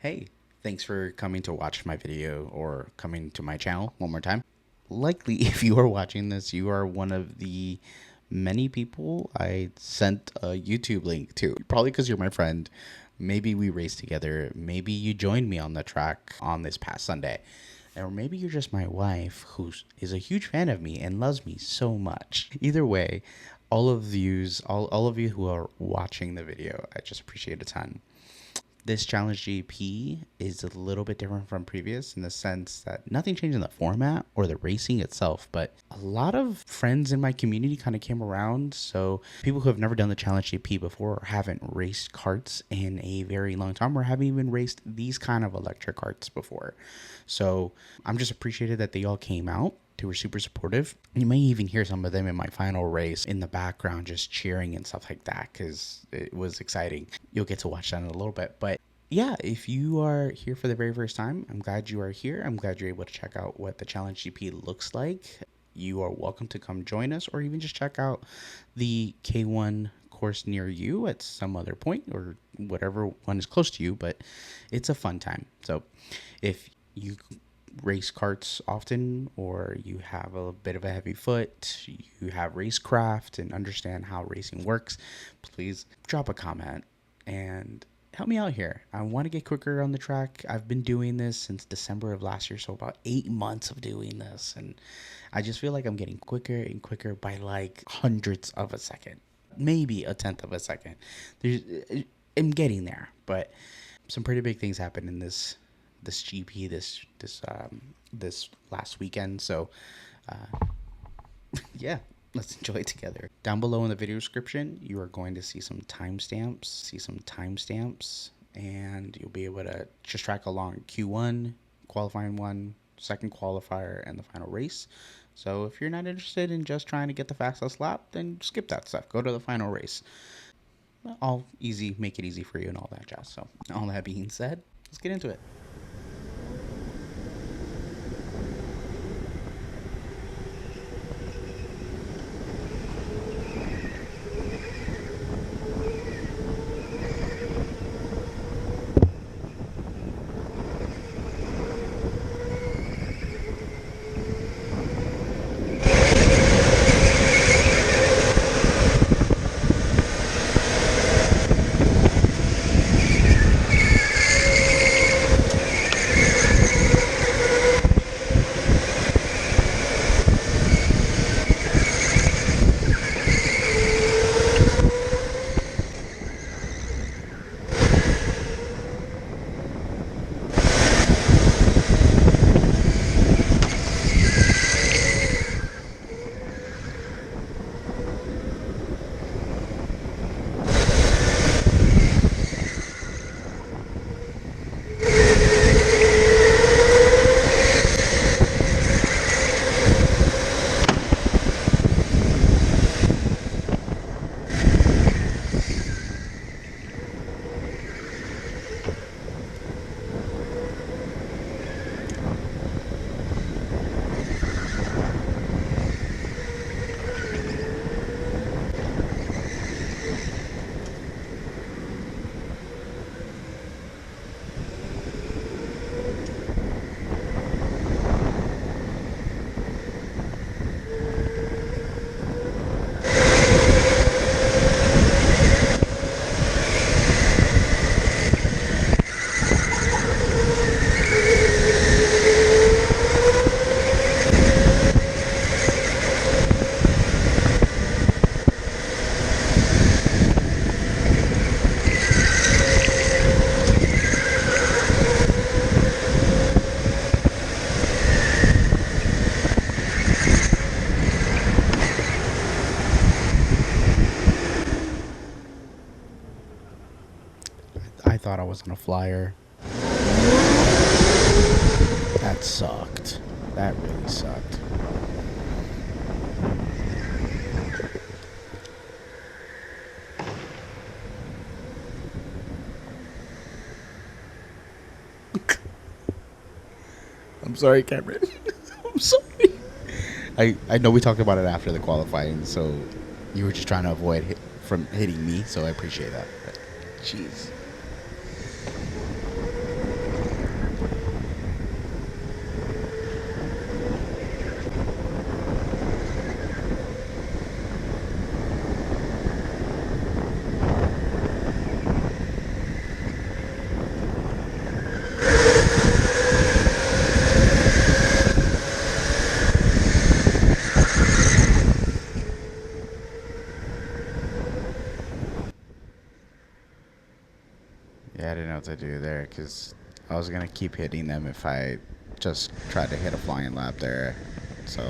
Hey, thanks for coming to watch my video or coming to my channel one more time. Likely, if you are watching this, you are one of the many people I sent a YouTube link to. Probably because you're my friend. Maybe we raced together. Maybe you joined me on the track on this past Sunday. Or maybe you're just my wife who is a huge fan of me and loves me so much. Either way, all of you who are watching the video, I just appreciate a ton. This challenge GP is a little bit different from previous in the sense that nothing changed in the format or the racing itself, but a lot of friends in my community kind of came around. So people who have never done the challenge GP before or haven't raced karts in a very long time or haven't even raced these kind of electric karts before. So I'm just appreciated that they all came out. They were super supportive. You may even hear some of them in my final race in the background just cheering and stuff like that because it was exciting. You'll get to watch that in a little bit. But yeah, if you are here for the very first time, I'm glad you are here. I'm glad you're able to check out what the Challenge GP looks like. You are welcome to come join us or even just check out the K1 course near you at some other point or whatever one is close to you. But it's a fun time. So if you race karts often or you have a bit of a heavy foot, you have racecraft and understand how racing works, please drop a comment and help me out here. I want to get quicker on the track. I've been doing this since December of last year, so about 8 months of doing this, and I just feel like I'm getting quicker and quicker by like hundredths of a second, maybe a tenth of a second. I'm getting there, but some pretty big things happened in this GP this last weekend. So yeah, let's enjoy it together. Down below in the video description, you are going to see some timestamps, and you'll be able to just track along Q1, qualifying one, second qualifier, and the final race. So if you're not interested in just trying to get the fastest lap, then skip that stuff. Go to the final race. All easy, make it easy for you and all that jazz. So all that being said, let's get into it. I thought I was on a flyer. That sucked. That really sucked. I'm sorry, Cameron. I'm sorry. I know we talked about it after the qualifying, so you were just trying to avoid from hitting me, so I appreciate that. But, jeez. what to do there because I was going to keep hitting them if I just tried to hit a flying lap there. So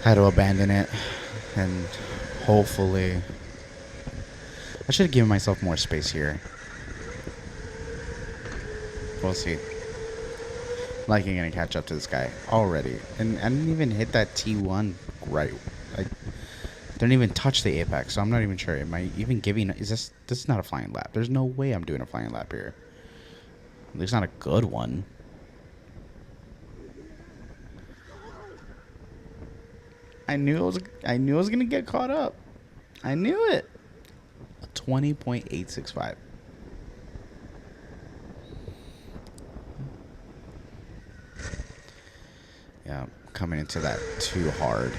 I had to abandon it, and hopefully I should have given myself more space here. We'll see. Like, you're gonna catch up to this guy already, and I didn't even hit that T1 right. I didn't even touch the apex, so I'm not even sure. Am I even giving? Is this is not a flying lap? There's no way I'm doing a flying lap here. At least not a good one. I knew I was gonna get caught up. I knew it. 20.865. Yeah, coming into that too hard.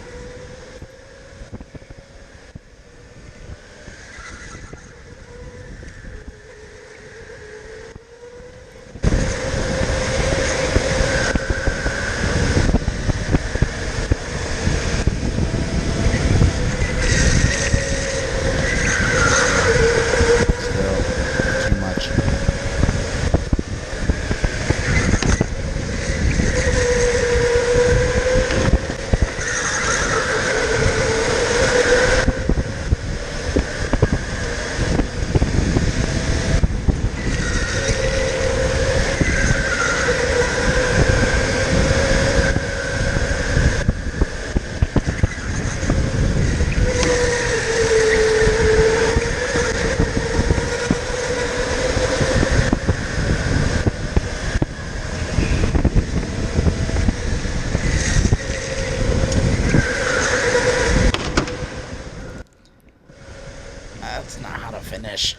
That's not how to finish.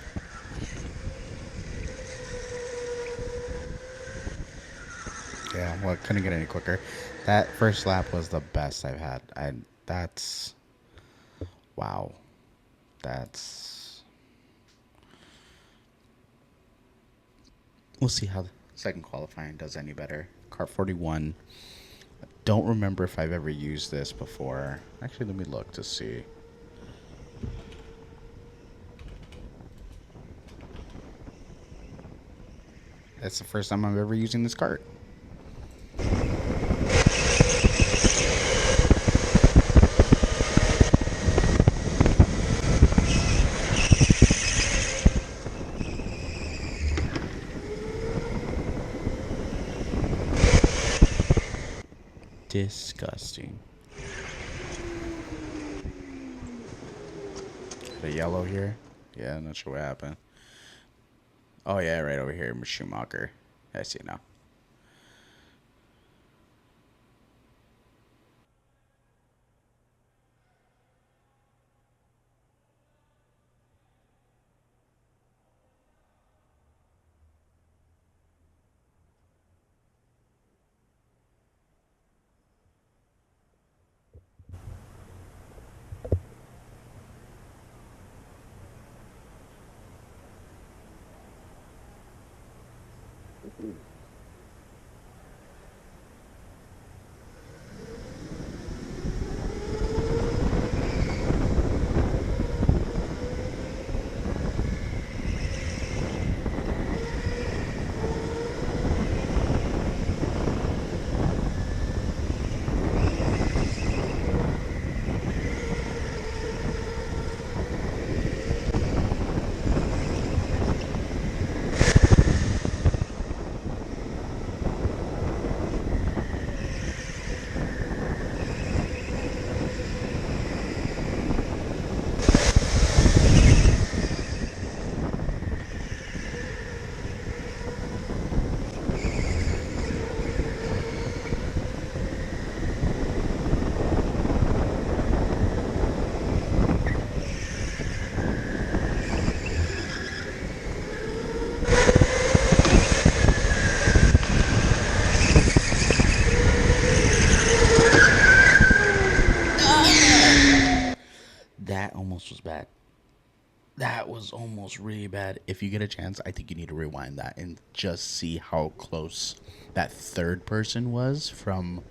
Yeah, well, couldn't get any quicker. That first lap was the best I've had. That's wow. We'll see how the second qualifying does any better. Car 41. Don't remember if I've ever used this before. Actually, let me look to see. That's the first time I'm ever using this cart. Disgusting. The yellow here? Yeah, I'm not sure what happened. Oh, yeah, right over here, Schumacher. I see now. That almost was bad. That was almost really bad. If you get a chance, I think you need to rewind that and just see how close that third person was from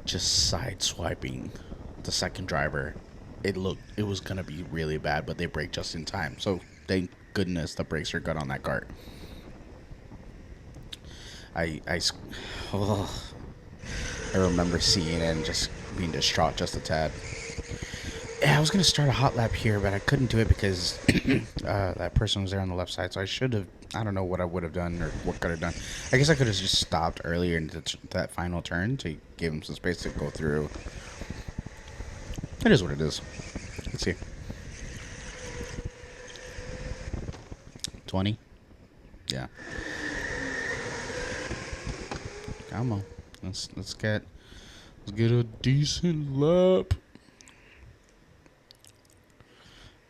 just side swiping the second driver. It was gonna be really bad, but they brake just in time. So goodness the brakes are good on that cart. Oh, I remember seeing it and just being distraught just a tad. Yeah, I was gonna start a hot lap here, but I couldn't do it because that person was there on the left side. So I should have. I don't know what I would have done or what could have done. I guess I could have just stopped earlier in that final turn to give him some space to go through. It is what it is. Let's see. 20. Yeah. Come on. Let's get a decent lap.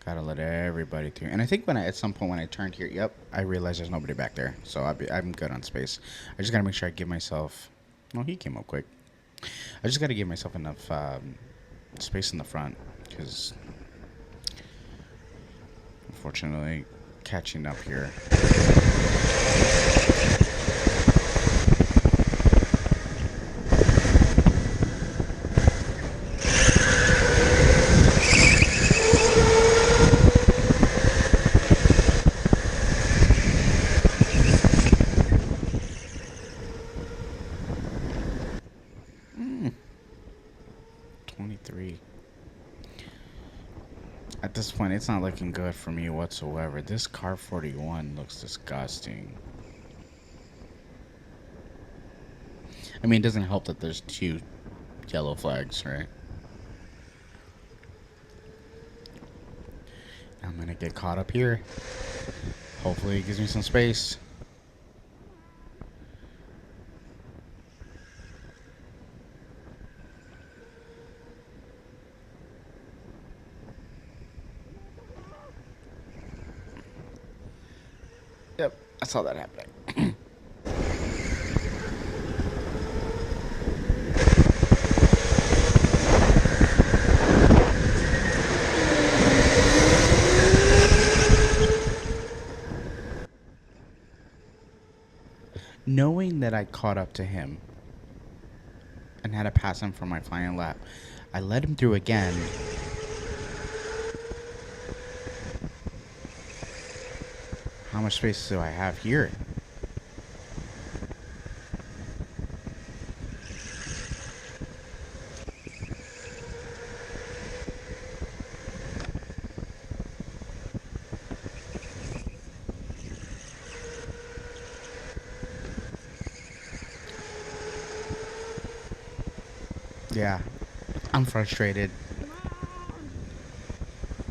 Gotta let everybody through. And I think at some point when I turned here, yep, I realized there's nobody back there. So I'm good on space. I just gotta make sure I give myself. No, he came up quick. I just gotta give myself enough space in the front because, unfortunately, catching up here. At this point, it's not looking good for me whatsoever. This car 41 looks disgusting. I mean, it doesn't help that there's 2 yellow flags, right? I'm gonna get caught up here. Hopefully it gives me some space. Yep, I saw that happening. Knowing that I caught up to him and had to pass him for my final lap, I let him through again. How much space do I have here? Yeah, I'm frustrated.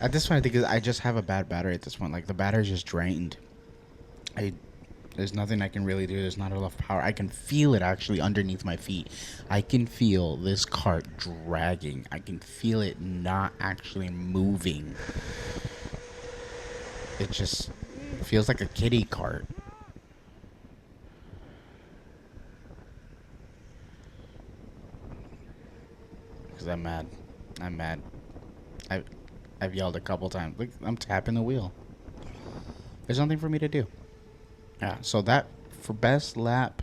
At this point, I think I just have a bad battery at this point. Like, the battery's just drained. There's nothing I can really do. There's not enough power. I can feel it actually underneath my feet. I can feel this cart dragging. I can feel it not actually moving. It just feels like a kiddie cart. Because I'm mad. I'm mad. I've yelled a couple times. Look, I'm tapping the wheel. There's nothing for me to do. Yeah, so that for best lap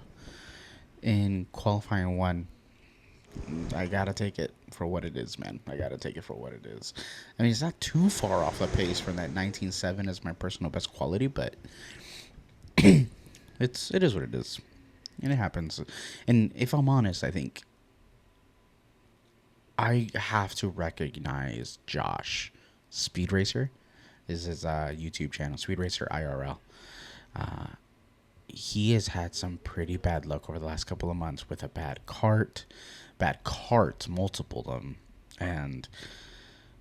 in qualifying 1, I gotta take it for what it is, man. I gotta take it for what it is. I mean, it's not too far off the pace from that 19.7 as my personal best quality, but it is what it is, and it happens. And if I'm honest, I think I have to recognize Josh, Speed Racer, is his YouTube channel, Speed Racer IRL. He has had some pretty bad luck over the last couple of months with a bad cart, multiple of them, and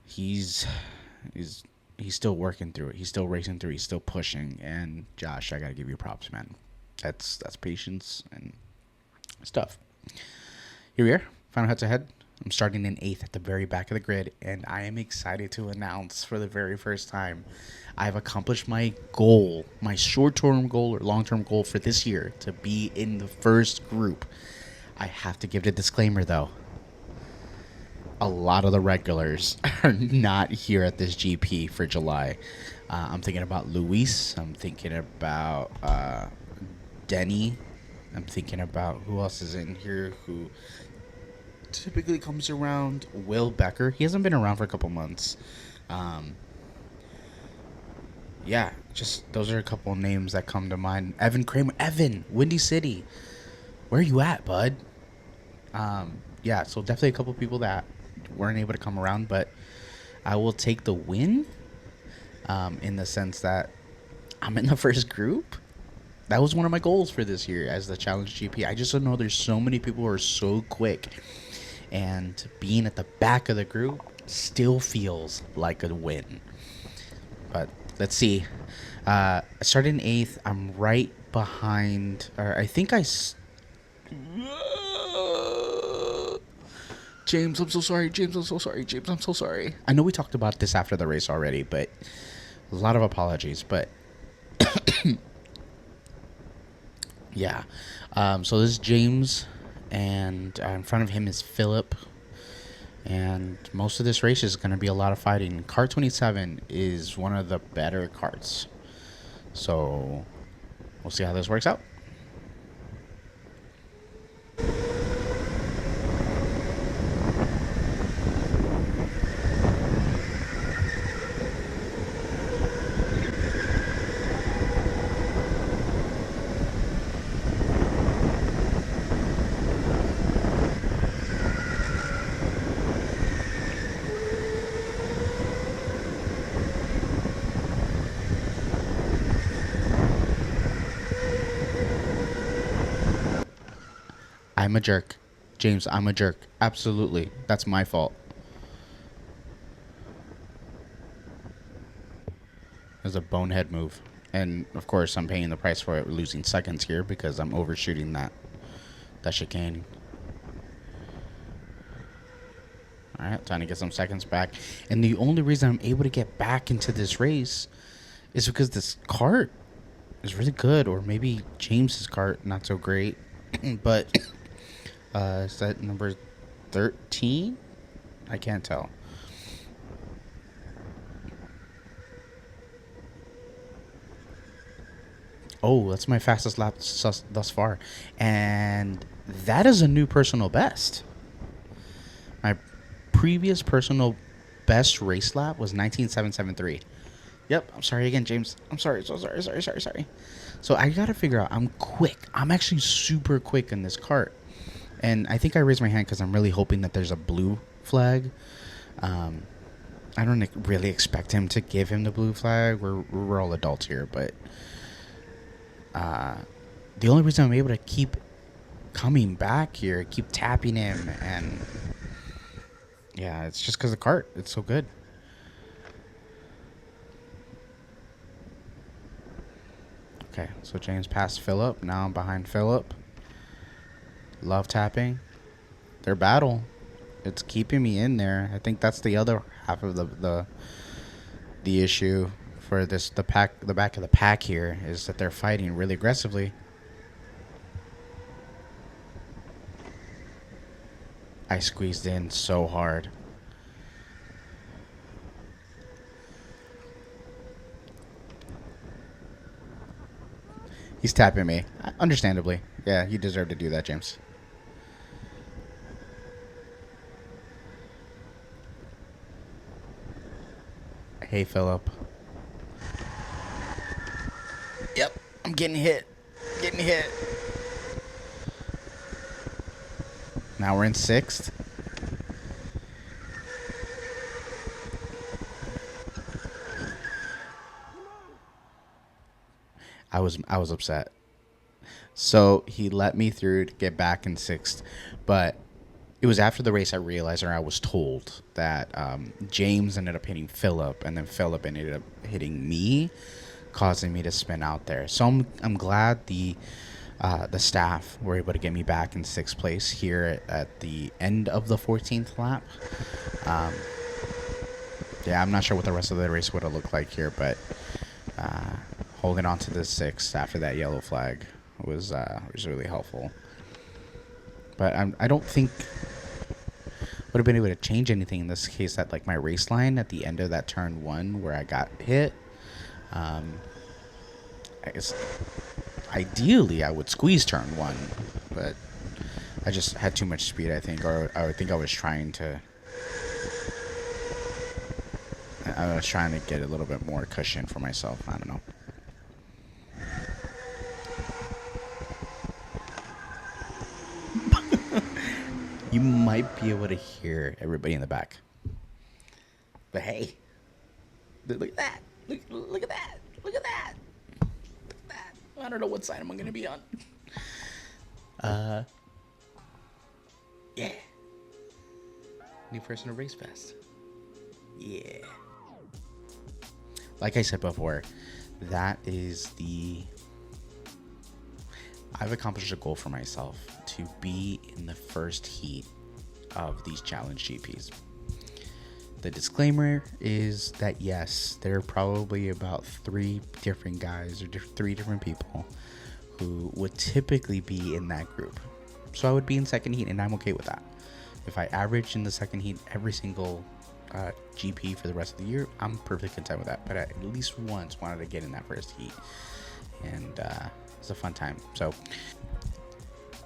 he's still working through it. He's still racing through. He's still pushing. And Josh, I gotta give you props, man. That's patience and stuff. Here we are, final heads ahead. I'm starting in 8th at the very back of the grid, and I am excited to announce for the very first time I've accomplished my goal, my short-term goal or long-term goal for this year, to be in the first group. I have to give it a disclaimer, though. A lot of the regulars are not here at this GP for July. I'm thinking about Luis. I'm thinking about Denny. I'm thinking about who else is in here who typically comes around. Will Becker. He hasn't been around for a couple months. Yeah, Just those are a couple of names that come to mind. Evan Kramer, Evan, Windy City. Where are you at, bud? Yeah, so definitely a couple of people that weren't able to come around, but I will take the win. In the sense that I'm in the first group. That was one of my goals for this year as the Challenge GP. I just don't know there's so many people who are so quick, and being at the back of the group still feels like a win. But let's see. I started in 8th. I'm right behind, or I think James, I'm so sorry. James, I'm so sorry. James, I'm so sorry. I know we talked about this after the race already, but a lot of apologies. But yeah. So this is James, and in front of him is Philip. And most of this race is going to be a lot of fighting. Car 27 is one of the better carts. So we'll see how this works out. I'm a jerk. James, I'm a jerk. Absolutely. That's my fault. It was a bonehead move. And, of course, I'm paying the price for it, losing seconds here because I'm overshooting that chicane. All right, time to get some seconds back. And the only reason I'm able to get back into this race is because this cart is really good. Or maybe James's cart, not so great. But is that number 13? I can't tell. Oh, that's my fastest lap thus far. And that is a new personal best. My previous personal best race lap was 19.773. Yep, I'm sorry again, James. I'm sorry, so sorry. So I gotta figure out, I'm quick. I'm actually super quick in this cart. And I think I raised my hand because I'm really hoping that there's a blue flag. I don't really expect him to give him the blue flag. We're all adults here, but the only reason I'm able to keep coming back here, keep tapping him, and yeah, it's just because the cart. It's so good. Okay, so James passed Philip. Now I'm behind Philip. Love tapping. Their battle. It's keeping me in there. I think that's the other half of the issue for the back of the pack here is that they're fighting really aggressively. I squeezed in so hard. He's tapping me. Understandably. Yeah, you deserve to do that, James. Hey, Philip. Yep, I'm getting hit. Now we're in 6th. I was upset. So he let me through to get back in 6th, but it was after the race I realized, or I was told, that James ended up hitting Philip, and then Philip ended up hitting me, causing me to spin out there. So I'm glad the staff were able to get me back in 6th place here at the end of the 14th lap. Yeah, I'm not sure what the rest of the race would have looked like here, but holding on to the 6th after that yellow flag was really helpful. But I don't think would have been able to change anything in this case. That like my race line at the end of that turn 1 where I got hit. I guess ideally I would squeeze turn 1, but I just had too much speed, I think, or I think I was trying to get a little bit more cushion for myself. I don't know. You might be able to hear everybody in the back. But hey, look at that. Look at that. Look at that. Look at that. I don't know what side I'm going to be on. Yeah. New person to Race Fest. Yeah. Like I said before, that is I've accomplished a goal for myself to be in the first heat of these challenge GPs. The disclaimer is that yes, there are probably about 3 different guys or 3 different people who would typically be in that group. So I would be in second heat, and I'm okay with that. If I average in the second heat every single GP for the rest of the year, I'm perfectly content with that. But I at least once wanted to get in that first heat, and it's a fun time. So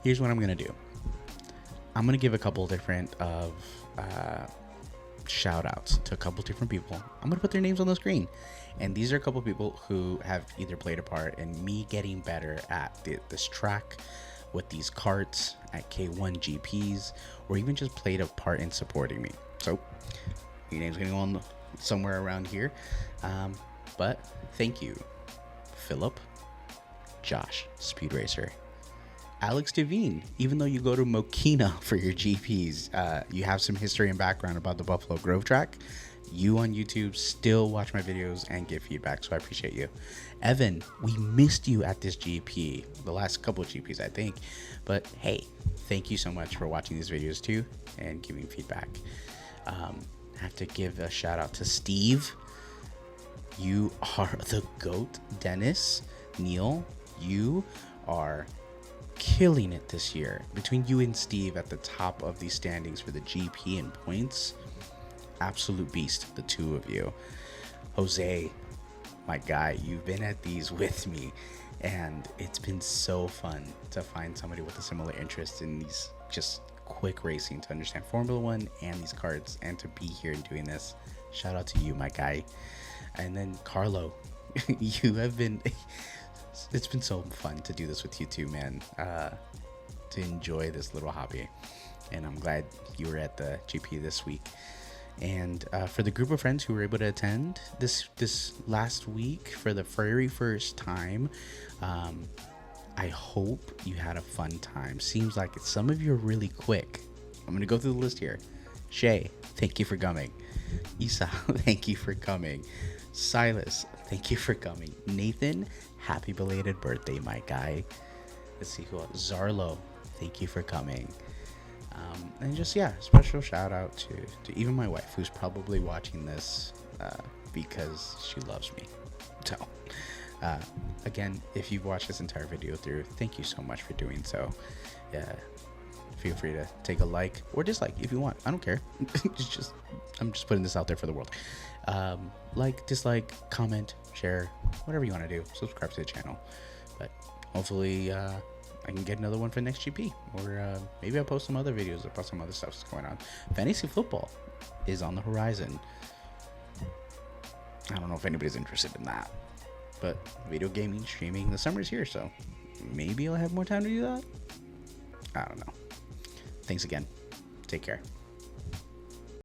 here's what I'm gonna do. I'm gonna give a couple different shout outs to a couple different people. I'm gonna put their names on the screen, and these are a couple people who have either played a part in me getting better at this track with these carts at K1 GPs, or even just played a part in supporting me. So your name's gonna go on somewhere around here, but thank you: Philip, Josh, Speed Racer, Alex Devine. Even though you go to Mokina for your GPs, you have some history and background about the Buffalo Grove track. You on YouTube still watch my videos and give feedback, so I appreciate you. Evan, we missed you at this GP, the last couple of GPs, I think. But hey, thank you so much for watching these videos too and giving feedback. I have to give a shout out to Steve. You are the GOAT. Dennis, Neil, you are killing it this year. Between you and Steve at the top of these standings for the GP and points, absolute beast, the two of you. Jose, my guy, you've been at these with me, and it's been so fun to find somebody with a similar interest in these just quick racing, to understand Formula One and these carts, and to be here and doing this. Shout out to you, my guy. And then Carlo, you have been it's been so fun to do this with you too, man, to enjoy this little hobby, and I'm glad you were at the GP this week. And for the group of friends who were able to attend this last week for the very first time, I hope you had a fun time. Seems like some of you are really quick. I'm gonna go through the list here. Shay, thank you for coming. Isa, thank you for coming. Silas, thank you for coming. Nathan, happy belated birthday, my guy. Let's see who else. Zarlo, thank you for coming. And just, yeah, special shout out to even my wife, who's probably watching this because she loves me. So, again, if you've watched this entire video through, thank you so much for doing so. Feel free to take a like or dislike if you want. I don't care. I'm just putting this out there for the world. Like, dislike, comment, share, whatever you want to do. Subscribe to the channel. But hopefully I can get another one for next GP, or maybe I'll post some other videos about some other stuff that's going on. Fantasy football is on the horizon. I don't know if anybody's interested in that, but video gaming, streaming, the summer's here, so maybe I'll have more time to do that. I don't know. Thanks again. Take care.